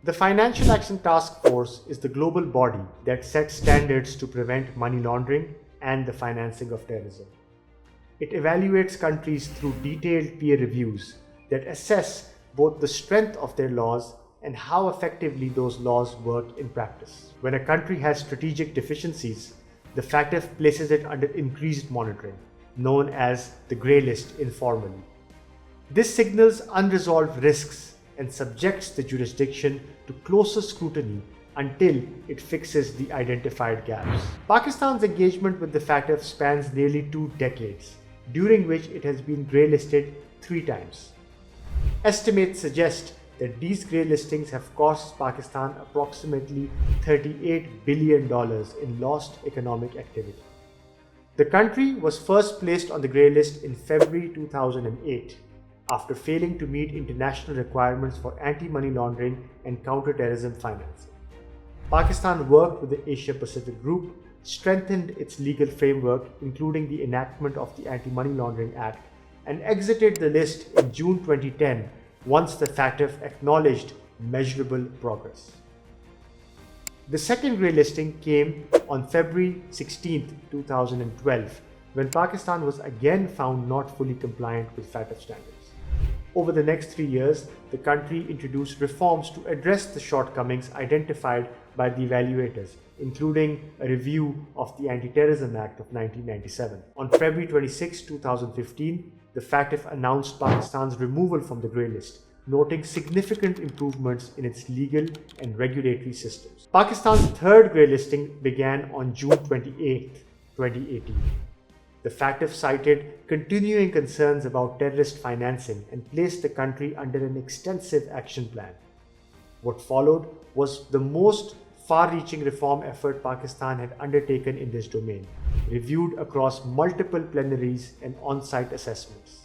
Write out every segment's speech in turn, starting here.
The Financial Action Task Force is the global body that sets standards to prevent money laundering and the financing of terrorism. It evaluates countries through detailed peer reviews that assess both the strength of their laws and how effectively those laws work in practice. When a country has strategic deficiencies, the FATF places it under increased monitoring, known as the grey list informally. This signals unresolved risks and subjects the jurisdiction to closer scrutiny until it fixes the identified gaps. Pakistan's engagement with the FATF spans nearly 2 decades, during which it has been grey-listed 3 times. Estimates suggest that these grey listings have cost Pakistan approximately $38 billion in lost economic activity. The country was first placed on the grey list in February 2008 after failing to meet international requirements for anti-money laundering and counter-terrorism financing. Pakistan worked with the Asia-Pacific Group, strengthened its legal framework, including the enactment of the Anti-Money Laundering Act, and exited the list in June 2010 once the FATF acknowledged measurable progress. The second grey listing came on February 16, 2012, when Pakistan was again found not fully compliant with FATF standards. Over the next 3 years, the country introduced reforms to address the shortcomings identified by the evaluators, including a review of the Anti-Terrorism Act of 1997. On February 26, 2015, the FATF announced Pakistan's removal from the grey list, noting significant improvements in its legal and regulatory systems. Pakistan's third grey listing began on June 28, 2018. The FATF cited continuing concerns about terrorist financing and placed the country under an extensive action plan. What followed was the most far-reaching reform effort Pakistan had undertaken in this domain, reviewed across multiple plenaries and on-site assessments.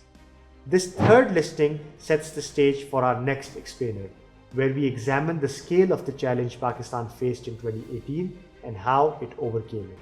This third listing sets the stage for our next explainer, where we examine the scale of the challenge Pakistan faced in 2018 and how it overcame it.